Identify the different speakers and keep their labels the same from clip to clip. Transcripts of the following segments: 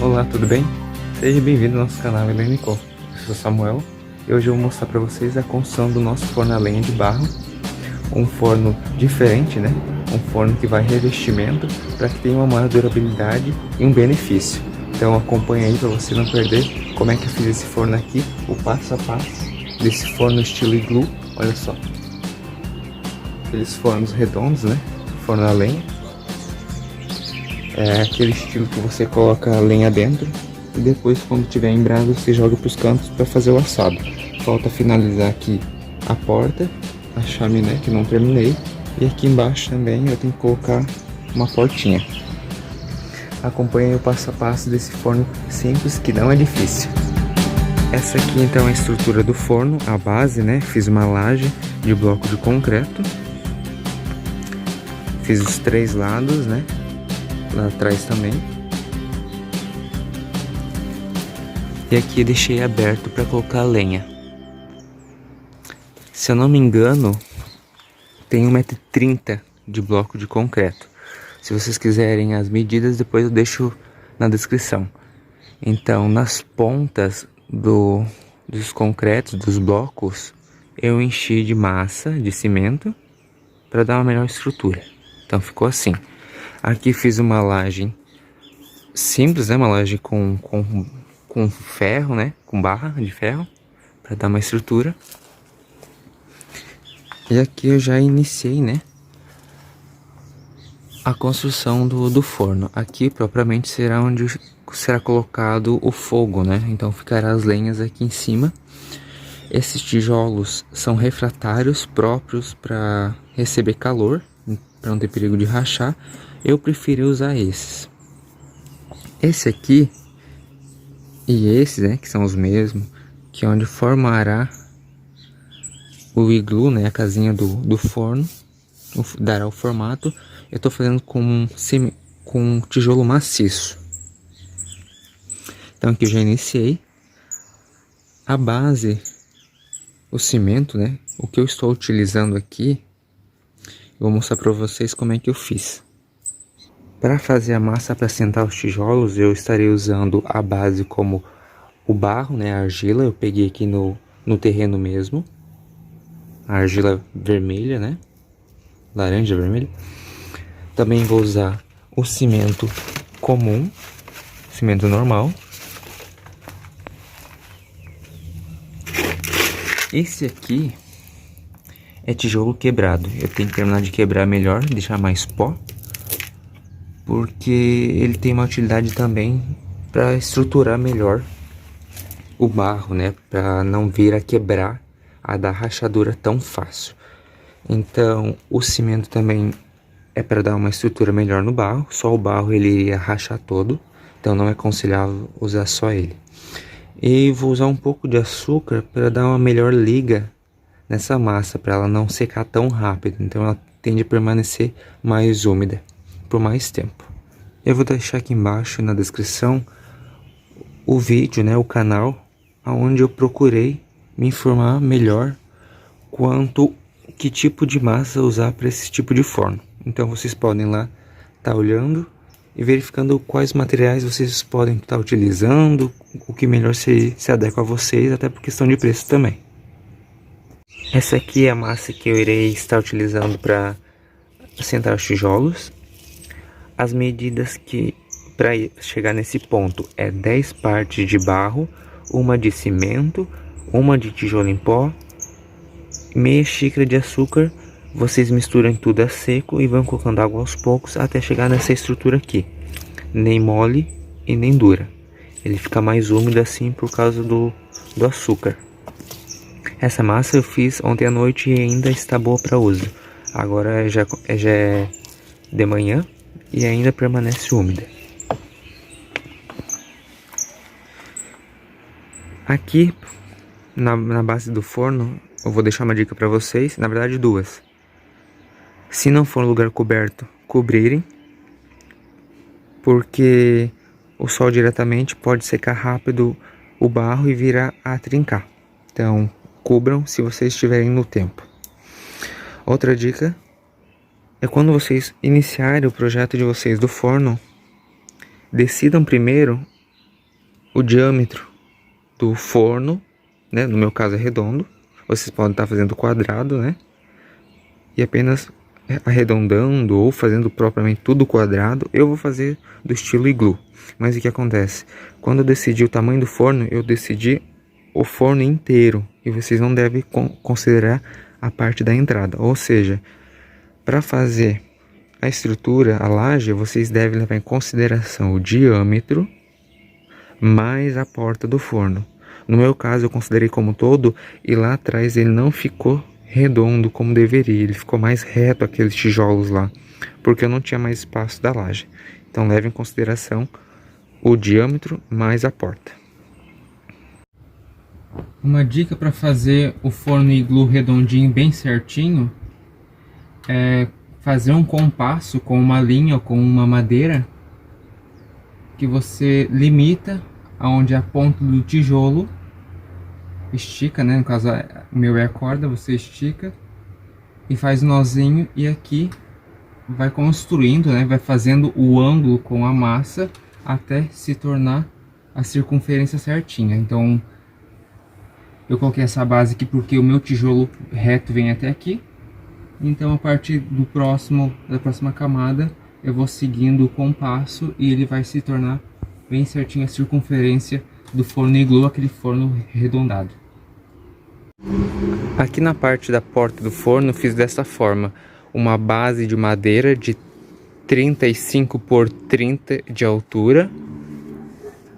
Speaker 1: Olá, tudo bem? Seja bem-vindo ao nosso canal Helenico. Eu sou Samuel e hoje eu vou mostrar para vocês a construção do nosso forno a lenha de barro. Um forno diferente, né? Um forno que vai revestimento para que tenha uma maior durabilidade e um benefício. Então acompanhe aí para você não perder como é que eu fiz esse forno aqui, o passo a passo desse forno estilo iglu. Olha só, aqueles fornos redondos, né? Forno a lenha. É aquele estilo que você coloca a lenha dentro e depois, quando tiver em brasa, você joga para os cantos para fazer o assado. Falta finalizar aqui a porta, a chaminé que não terminei, e aqui embaixo também eu tenho que colocar uma portinha. Acompanhe o passo a passo desse forno simples que não é difícil. Essa aqui então é a estrutura do forno, a base, né? Fiz uma laje de bloco de concreto, fiz os 3 lados, né? Lá atrás também. E aqui eu deixei aberto para colocar a lenha. Se eu não me engano, tem 1,30 m de bloco de concreto. Se vocês quiserem as medidas, depois eu deixo na descrição. Então, nas pontas dos concretos, dos blocos, eu enchi de massa, de cimento, para dar uma melhor estrutura. Então ficou assim. Aqui fiz uma laje simples, né? Uma laje com ferro, né? Com barra de ferro, para dar uma estrutura. E aqui eu já iniciei, né? A construção do forno. Aqui propriamente será onde será colocado o fogo, né? Então ficará as lenhas aqui em cima. Esses tijolos são refratários, próprios para receber calor, para não ter perigo de rachar. Eu prefiro usar esses. Esse aqui e esses, né, que são os mesmos, que é onde formará o iglu, né, a casinha do forno, dará o formato. Eu tô fazendo com tijolo maciço. Então aqui eu já iniciei. A base, o cimento, né, o que eu estou utilizando aqui, eu vou mostrar para vocês como é que eu fiz. Para fazer a massa para assentar os tijolos, eu estarei usando a base como o barro, né, a argila. Eu peguei aqui no terreno mesmo, a argila vermelha, né, laranja vermelha. Também vou usar o cimento comum, cimento normal. Esse aqui é tijolo quebrado. Eu tenho que terminar de quebrar melhor, deixar mais pó, porque ele tem uma utilidade também para estruturar melhor o barro, né? Para não vir a quebrar, a dar rachadura tão fácil. Então, o cimento também é para dar uma estrutura melhor no barro. Só o barro ele iria rachar todo, então não é aconselhável usar só ele. E vou usar um pouco de açúcar para dar uma melhor liga nessa massa, para ela não secar tão rápido. Então ela tende a permanecer mais úmida por mais tempo. Eu vou deixar aqui embaixo na descrição o vídeo, né, o canal, onde eu procurei me informar melhor quanto que tipo de massa usar para esse tipo de forno. Então vocês podem lá estar olhando e verificando quais materiais vocês podem estar utilizando, o que melhor se adequa a vocês, até por questão de preço também. Essa aqui é a massa que eu irei estar utilizando para assentar os tijolos. As medidas que para chegar nesse ponto é 10 partes de barro, uma de cimento, uma de tijolo em pó, meia xícara de açúcar. Vocês misturam tudo a seco e vão colocando água aos poucos até chegar nessa estrutura aqui. Nem mole e nem dura. Ele fica mais úmido assim por causa do açúcar. Essa massa eu fiz ontem à noite e ainda está boa para uso. Agora já é de manhã e ainda permanece úmida. Aqui na base do forno eu vou deixar uma dica para vocês, na verdade duas. Se não for um lugar coberto, cobrirem, porque o sol diretamente pode secar rápido o barro e vir a trincar. Então cubram se vocês estiverem no tempo. Outra dica é quando vocês iniciarem o projeto de vocês do forno, decidam primeiro o diâmetro do forno, né? No meu caso é redondo. Vocês podem estar fazendo quadrado, né? E apenas arredondando ou fazendo propriamente tudo quadrado. Eu vou fazer do estilo iglu. Mas o que acontece? Quando eu decidi o tamanho do forno, eu decidi o forno inteiro. E vocês não devem considerar a parte da entrada. Ou seja, para fazer a estrutura, a laje, vocês devem levar em consideração o diâmetro mais a porta do forno. No meu caso, eu considerei como todo, e lá atrás ele não ficou redondo como deveria. Ele ficou mais reto, aqueles tijolos lá, porque eu não tinha mais espaço da laje. Então leve em consideração o diâmetro mais a porta. Uma dica para fazer o forno iglu redondinho bem certinho é fazer um compasso com uma linha ou com uma madeira que você limita aonde a ponta do tijolo estica, né? No caso, o meu é a corda, você estica e faz um nozinho, e aqui vai construindo, né? Vai fazendo o ângulo com a massa até se tornar a circunferência certinha. Então, eu coloquei essa base aqui porque o meu tijolo reto vem até aqui. Então, a partir da próxima camada, eu vou seguindo o compasso e ele vai se tornar bem certinho a circunferência do forno iglu, aquele forno arredondado. Aqui na parte da porta do forno, fiz dessa forma: uma base de madeira de 35 por 30 de altura.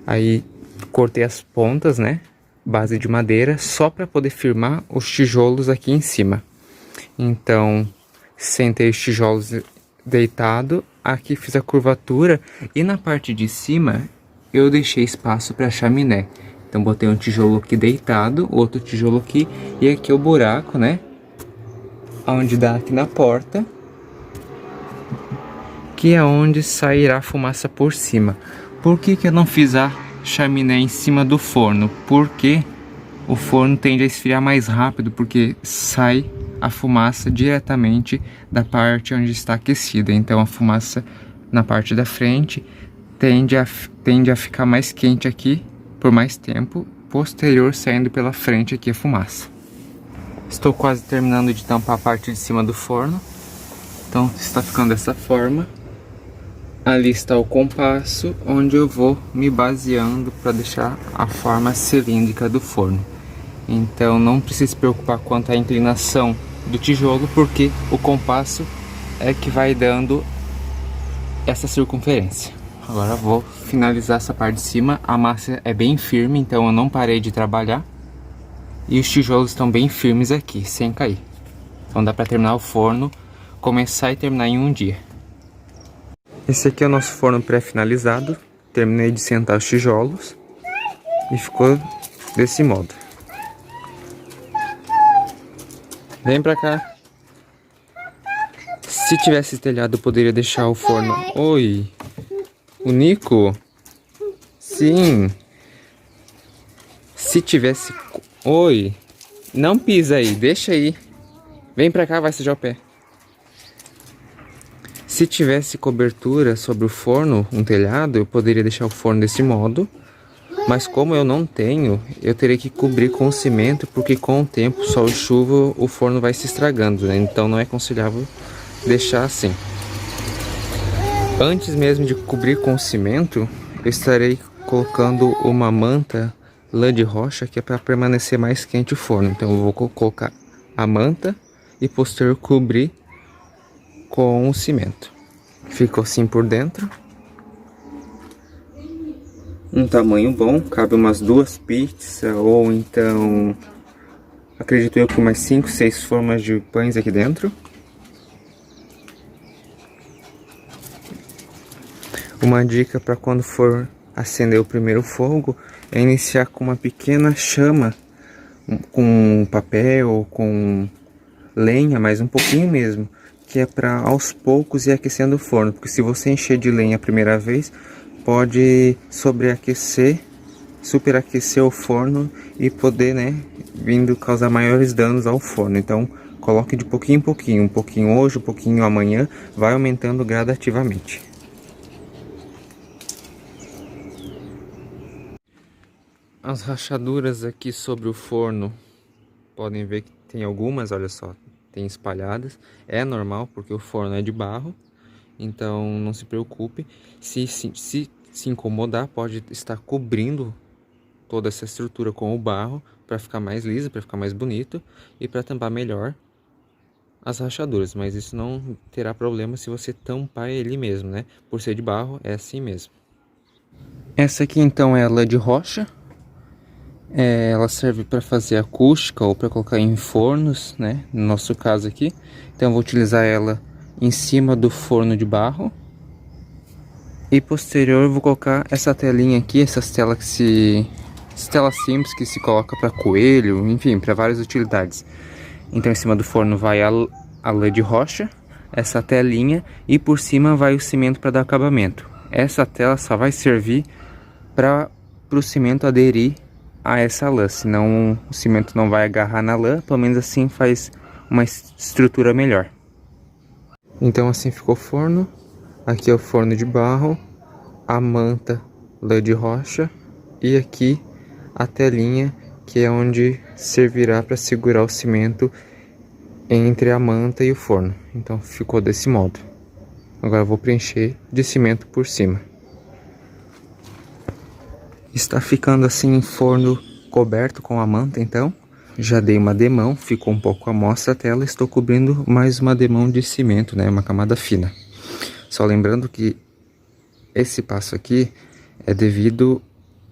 Speaker 1: Aí cortei as pontas, né? Base de madeira, só para poder firmar os tijolos aqui em cima. Então, sentei os tijolos deitado, aqui fiz a curvatura, e na parte de cima eu deixei espaço para chaminé. Então botei um tijolo aqui deitado, outro tijolo aqui, e aqui o buraco, né? Onde dá aqui na porta, que é onde sairá a fumaça por cima. Por que eu não fiz a chaminé em cima do forno? Porque o forno tende a esfriar mais rápido, porque sai a fumaça diretamente da parte onde está aquecida. Então a fumaça na parte da frente tende a ficar mais quente aqui por mais tempo, posterior saindo pela frente aqui a fumaça. Estou quase terminando de tampar a parte de cima do forno. Então está ficando dessa forma. Ali está o compasso, onde eu vou me baseando para deixar a forma cilíndrica do forno. Então não precisa se preocupar quanto à inclinação do tijolo, porque o compasso é que vai dando essa circunferência. Agora eu vou finalizar essa parte de cima. A massa é bem firme, então eu não parei de trabalhar. E os tijolos estão bem firmes aqui, sem cair. Então dá para terminar o forno, começar e terminar em um dia. Esse aqui é o nosso forno pré-finalizado. Terminei de sentar os tijolos e ficou desse modo. Vem pra cá. Se tivesse telhado, eu poderia deixar o forno... Oi! O Nico? Sim! Se tivesse... Oi! Não pisa aí, deixa aí. Vem pra cá, vai sujar o pé. Se tivesse cobertura sobre o forno, um telhado, eu poderia deixar o forno desse modo. Mas como eu não tenho, eu teria que cobrir com cimento, porque com o tempo, sol e chuva, o forno vai se estragando, né? Então não é aconselhável deixar assim. Antes mesmo de cobrir com cimento, eu estarei colocando uma manta lã de rocha, que é para permanecer mais quente o forno. Então eu vou colocar a manta e posterior cobrir com o cimento. Ficou assim por dentro. Um tamanho bom, cabe umas 2 pizzas, ou então, acredito eu, que umas 5, 6 formas de pães aqui dentro. Uma dica para quando for acender o primeiro fogo é iniciar com uma pequena chama, com papel ou com lenha, mas um pouquinho mesmo, que é para aos poucos ir aquecendo o forno, porque se você encher de lenha a primeira vez, pode sobreaquecer, superaquecer o forno e poder, né, vindo causar maiores danos ao forno. Então coloque de pouquinho em pouquinho, um pouquinho hoje, um pouquinho amanhã, vai aumentando gradativamente. As rachaduras aqui sobre o forno, podem ver que tem algumas, olha só, tem espalhadas. É normal porque o forno é de barro, então não se preocupe. Se incomodar, pode estar cobrindo toda essa estrutura com o barro para ficar mais liso, para ficar mais bonito e para tampar melhor as rachaduras. Mas isso não terá problema se você tampar ele mesmo, né? Por ser de barro, é assim mesmo. Essa aqui então é a lã de rocha. Ela serve para fazer acústica ou para colocar em fornos, né? No nosso caso aqui. Então eu vou utilizar ela em cima do forno de barro. E posterior eu vou colocar essa telinha aqui, essas telas simples que se coloca para coelho, enfim, para várias utilidades. Então em cima do forno vai a lã de rocha, essa telinha, e por cima vai o cimento para dar acabamento. Essa tela só vai servir para o cimento aderir a essa lã, senão o cimento não vai agarrar na lã, pelo menos assim faz uma estrutura melhor. Então assim ficou o forno. Aqui é o forno de barro, a manta lã de rocha e aqui a telinha, que é onde servirá para segurar o cimento entre a manta e o forno. Então ficou desse modo. Agora eu vou preencher de cimento por cima. Está ficando assim forno coberto com a manta, então já dei uma demão, ficou um pouco à mostra a tela, estou cobrindo mais uma demão de cimento, né, uma camada fina. Só lembrando que esse passo aqui é devido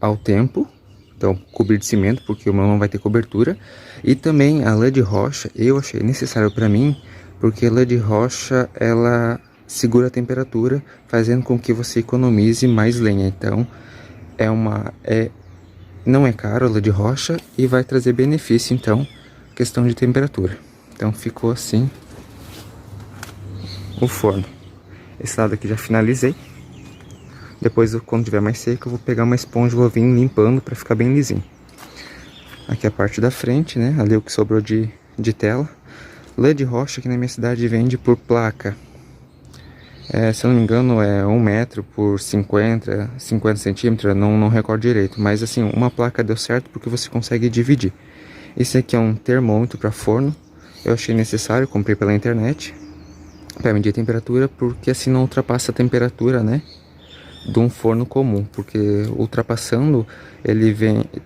Speaker 1: ao tempo, então cobrir de cimento porque o meu não vai ter cobertura, e também a lã de rocha eu achei necessário para mim, porque a lã de rocha ela segura a temperatura, fazendo com que você economize mais lenha. Então não é caro a lã de rocha e vai trazer benefício, então, questão de temperatura. Então ficou assim o forno. Esse lado aqui já finalizei. Depois, quando tiver mais seco, eu vou pegar uma esponja e vou vir limpando para ficar bem lisinho. Aqui a parte da frente, né? Ali o que sobrou de tela. Lã de rocha que na minha cidade vende por placa. Se eu não me engano é 1 metro por 50 centímetros, não recordo direito. Mas assim, uma placa deu certo porque você consegue dividir. Esse aqui é um termômetro para forno. Eu achei necessário, comprei pela internet para medir a temperatura, porque assim não ultrapassa a temperatura, né, de um forno comum, porque ultrapassando ele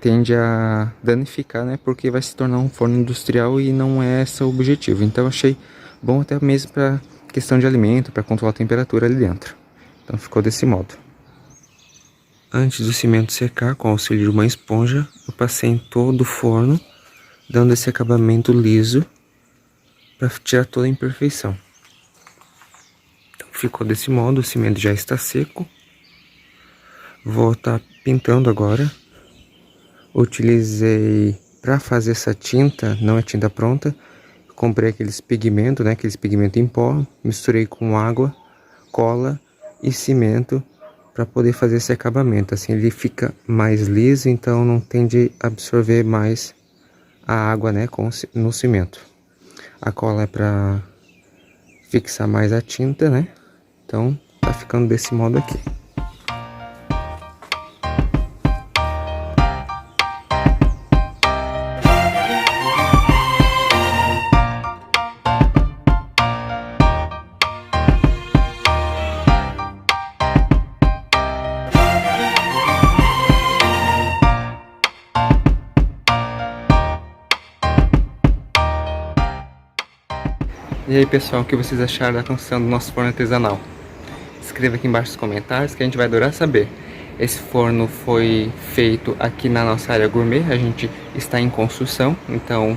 Speaker 1: tende a danificar, né, porque vai se tornar um forno industrial e não é esse o objetivo. Então eu achei bom até mesmo para questão de alimento, para controlar a temperatura ali dentro. Então ficou desse modo. Antes do cimento secar, com o auxílio de uma esponja, eu passei em todo o forno, dando esse acabamento liso para tirar toda a imperfeição. Então ficou desse modo, o cimento já está seco. Vou estar pintando agora. Utilizei para fazer essa tinta, não é tinta pronta. Comprei aqueles pigmentos, né, aqueles pigmentos em pó, misturei com água, cola e cimento para poder fazer esse acabamento. Assim ele fica mais liso, então não tende a absorver mais a água, né, no cimento. A cola é para fixar mais a tinta, né? Então tá ficando desse modo aqui. E aí pessoal, o que vocês acharam da construção do nosso forno artesanal? Escreva aqui embaixo nos comentários que a gente vai adorar saber. Esse forno foi feito aqui na nossa área gourmet, a gente está em construção, então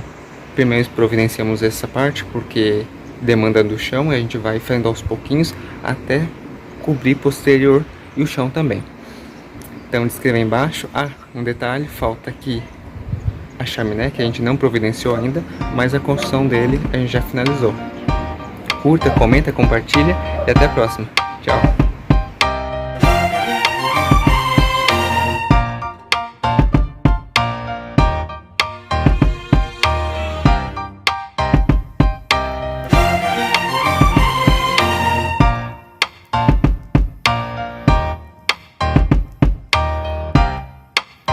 Speaker 1: primeiro providenciamos essa parte porque demanda do chão, e a gente vai fazendo aos pouquinhos até cobrir posterior e o chão também. Então escreva aí embaixo. Um detalhe, falta aqui a chaminé que a gente não providenciou ainda, mas a construção dele a gente já finalizou. Curta, comenta, compartilha e até a próxima. Tchau!